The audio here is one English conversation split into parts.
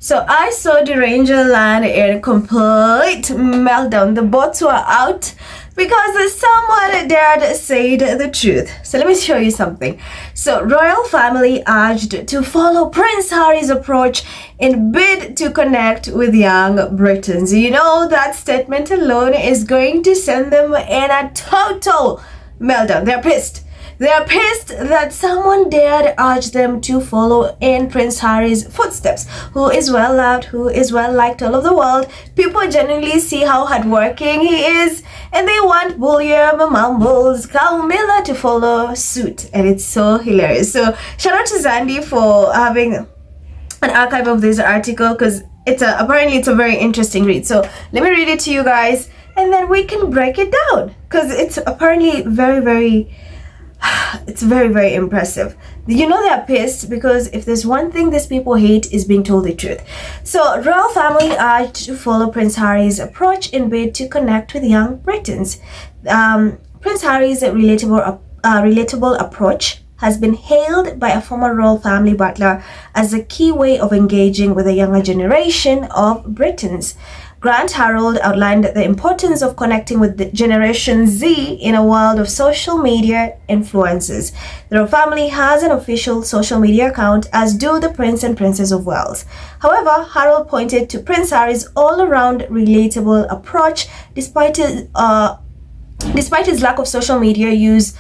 So I saw Deranger land in complete meltdown. The bots were out because someone dared say the truth. So let me show you something. So royal family urged to follow Prince Harry's approach in bid to connect with young Britons. You know, that statement alone is going to send them in a total meltdown. They're pissed. They are pissed that someone dared urge them to follow in Prince Harry's footsteps, who is well loved, who is well liked all over the world. People genuinely see how hardworking he is, and they want William, Mumbles, Camilla to follow suit, and it's so hilarious. So shout out to Zandy for having an archive of this article, because apparently it's a very interesting read. So let me read it to you guys, and then we can break it down, because it's apparently it's very, very impressive. You know, they're pissed because if there's one thing these people hate is being told the truth. So royal family urged to follow Prince Harry's approach in bid to connect with young Britons. Prince Harry's relatable approach has been hailed by a former royal family butler as a key way of engaging with a younger generation of Britons. Grant Harold outlined the importance of connecting with the Generation Z in a world of social media influences. The royal family has an official social media account, as do the Prince and Princess of Wales. However, Harold pointed to Prince Harry's all-around relatable approach despite his lack of social media use,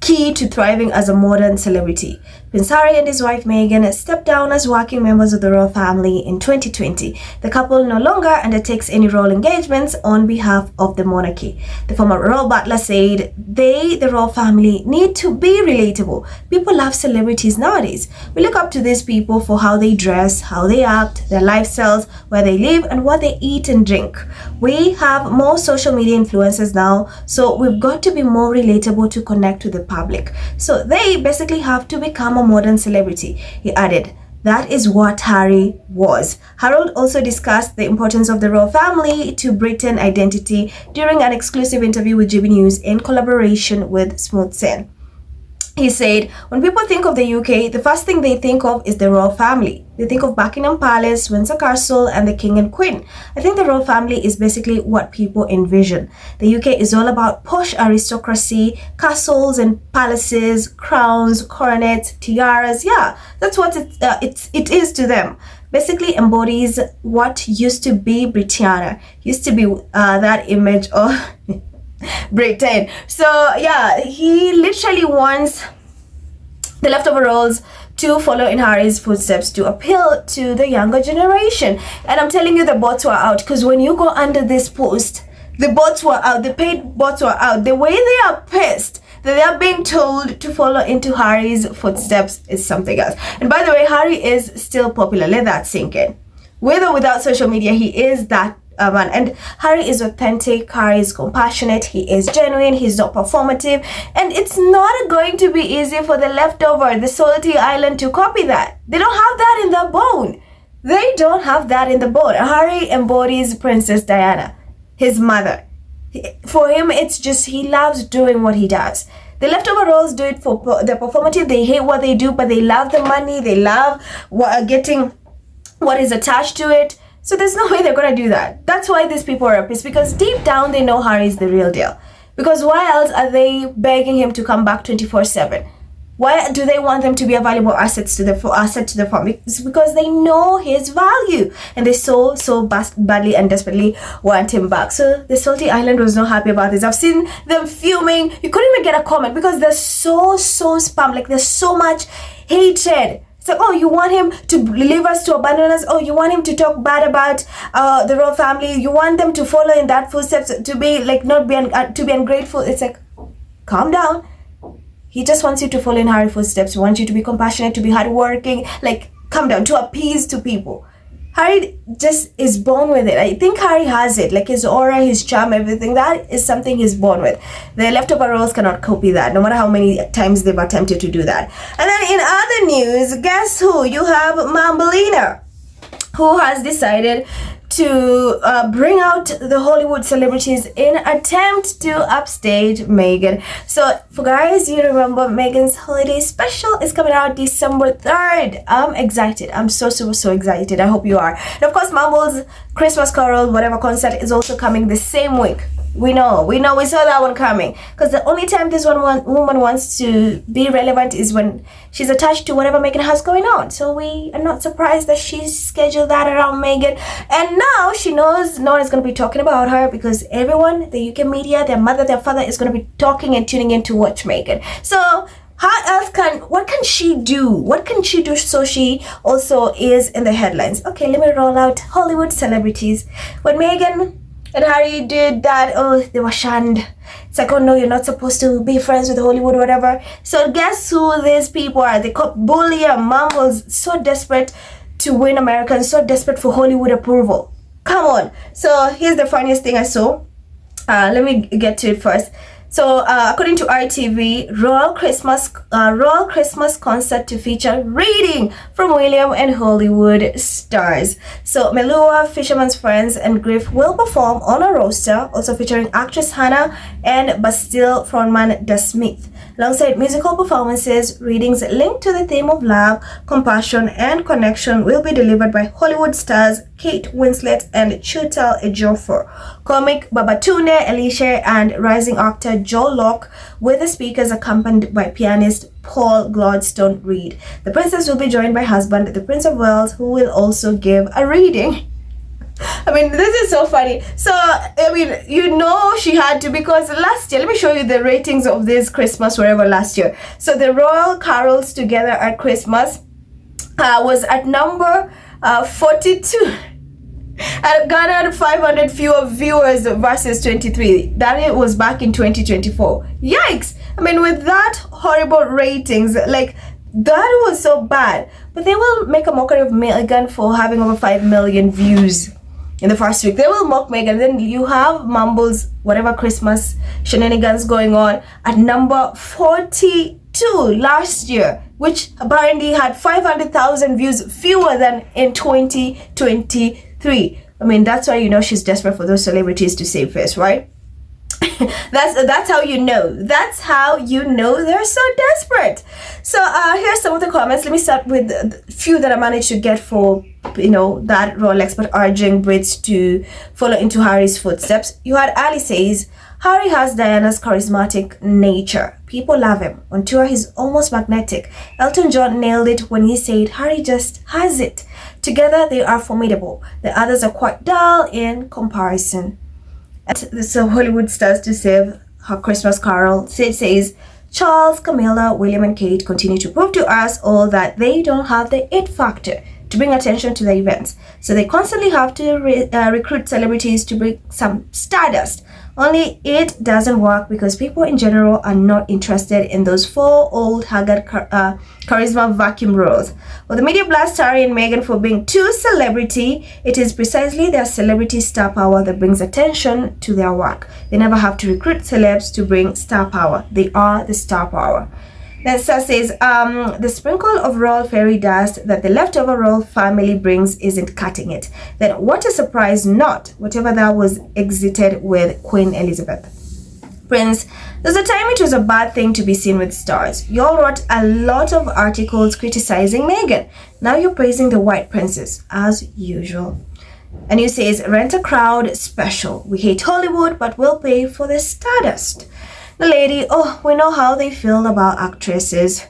key to thriving as a modern celebrity. Prince Harry and his wife Meghan stepped down as working members of the royal family in 2020. The couple no longer undertakes any royal engagements on behalf of the monarchy. The former royal butler said the royal family, need to be relatable. People love celebrities nowadays. We look up to these people for how they dress, how they act, their lifestyles, where they live, and what they eat and drink. We have more social media influencers now, so we've got to be more relatable to connect to the public. So they basically have to become a modern celebrity. He added, that is what Harry was. Harold also discussed the importance of the royal family to Britain identity during an exclusive interview with GB News in collaboration with Smooth Sen. He said, when people think of the UK, the first thing they think of is the royal family. They think of Buckingham Palace, Windsor Castle, and the King and Queen. I think the royal family is basically what people envision. The UK is all about posh aristocracy, castles and palaces, crowns, coronets, tiaras. Yeah, that's what it is to them. Basically embodies what used to be Britannia, used to be that image of Britain. So yeah, he literally wants the leftover royals to follow in Harry's footsteps to appeal to the younger generation. And I'm telling you, the bots were out, because when you go under this post, the bots were out, the paid bots were out. The way they are pissed that they are being told to follow into Harry's footsteps is something else. And by the way, Harry is still popular. Let that sink in. With or without social media, he is that man. And Harry is authentic, Harry is compassionate, he is genuine, he's not performative, and it's not going to be easy for the leftover, the salty island, to copy that. They don't have that in the bone. They don't have that in the bone. Harry embodies Princess Diana, his mother. For him, it's just, he loves doing what he does. The leftover roles do it for the performative. They hate what they do, but they love the money, they love getting what is attached to it. So there's no way they're going to do that. That's why these people are pissed, because deep down they know Harry's the real deal. Because why else are they begging him to come back 24/7? Why do they want them to be a valuable asset to the family? It's because they know his value, and they so badly and desperately want him back. So the salty island was not happy about this. I've seen them fuming. You couldn't even get a comment because they're so spam. Like, there's so much hatred. It's like, oh, you want him to leave us, to abandon us? Oh, you want him to talk bad about the royal family? You want them to follow in that footsteps, to be like, to be ungrateful? It's like, calm down. He just wants you to follow in Harry's footsteps. He wants you to be compassionate, to be hardworking. Like, calm down, to appease to people. Harry just is born with it. I think Harry has it, like his aura, his charm, everything. That is something he's born with. The leftover roles cannot copy that, no matter how many times they've attempted to do that. And then in other news, guess who? You have Mambelina, who has decided to bring out the Hollywood celebrities in attempt to upstage Meghan. So for guys, you remember Meghan's holiday special is coming out December 3rd. I'm excited. I'm so excited. I hope you are. And of course, Mumble's Christmas Carol, whatever concert, is also coming the same week. We saw that one coming, because the only time this woman wants to be relevant is when she's attached to whatever Meghan has going on. So we are not surprised that she's scheduled that around Meghan, and now she knows no one is going to be talking about her, because everyone, the UK media, their mother, their father, is going to be talking and tuning in to watch Meghan. So what can she do so she also is in the headlines? Okay, let me roll out Hollywood celebrities. When Meghan and Harry did that, oh, they were shunned. It's like, oh no, you're not supposed to be friends with Hollywood, whatever. So guess who these people are? They call bully and Mumbles, so desperate to win Americans, so desperate for Hollywood approval. Come on. So here's the funniest thing I saw. Let me get to it first. So according to ITV, Royal Christmas concert to feature reading from William and Hollywood stars. So Melua, Fisherman's Friends, and Griff will perform on a roster, also featuring actress Hannah and Bastille frontman Da Smith. Alongside musical performances, readings linked to the theme of love, compassion, and connection will be delivered by Hollywood stars Kate Winslet and Chiwetel Ejiofor, comic Babatunde Elisha, and rising actor Joe Locke, with the speakers accompanied by pianist Paul Gladstone Reed. The princess will be joined by husband, the Prince of Wales, who will also give a reading. I mean, this is so funny. So, I mean, she had to, because last year, let me show you the ratings of this Christmas wherever last year. So the Royal Carols Together at Christmas was at number 42. And garnered 500 fewer viewers versus 23. That was back in 2024. Yikes! I mean, with that horrible ratings, like, that was so bad. But they will make a mockery of Meghan for having over 5 million views in the first week. They will mock Meghan. Then you have Mumble's whatever Christmas shenanigans going on at number 42 last year, which apparently had 500,000 views fewer than in 2023. I mean, that's why she's desperate for those celebrities to save face, right? That's how you know. That's how you know they're so desperate. So here's some of the comments. Let me start with the few that I managed to get for that royal expert urging Brits to follow into Harry's footsteps. You had Ali says, Harry has Diana's charismatic nature. People love him. On tour, he's almost magnetic. Elton John nailed it when he said, Harry just has it. Together, they are formidable. The others are quite dull in comparison. And so Hollywood stars to save her Christmas Carol. Sid says, Charles, Camilla, William, and Kate continue to prove to us all that they don't have the it factor to bring attention to the events. So they constantly have to recruit celebrities to bring some stardust. Only it doesn't work because people in general are not interested in those four old haggard charisma vacuum roles. Well, the media blasts Harry and Meghan for being too celebrity. It is precisely their celebrity star power that brings attention to their work. They never have to recruit celebs to bring star power. They are the star power. Then Sir says, the sprinkle of royal fairy dust that the leftover royal family brings isn't cutting it. Then what a surprise not, whatever that was exited with Queen Elizabeth. Prince, there's a time it was a bad thing to be seen with stars. You all wrote a lot of articles criticizing Meghan. Now you're praising the white princess, as usual. And you says, rent a crowd special. We hate Hollywood, but we'll pay for the stardust. The lady, we know how they feel about actresses.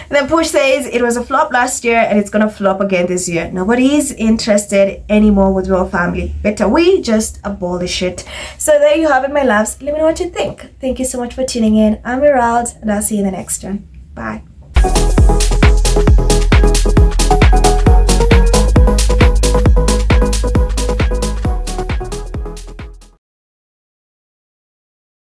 Then Push says it was a flop last year and it's gonna flop again this year. Nobody is interested anymore with royal family. Better we just abolish it. So there you have it, my loves. Let me know what you think. Thank you so much for tuning in. I'm Erald, and I'll see you in the next one. Bye.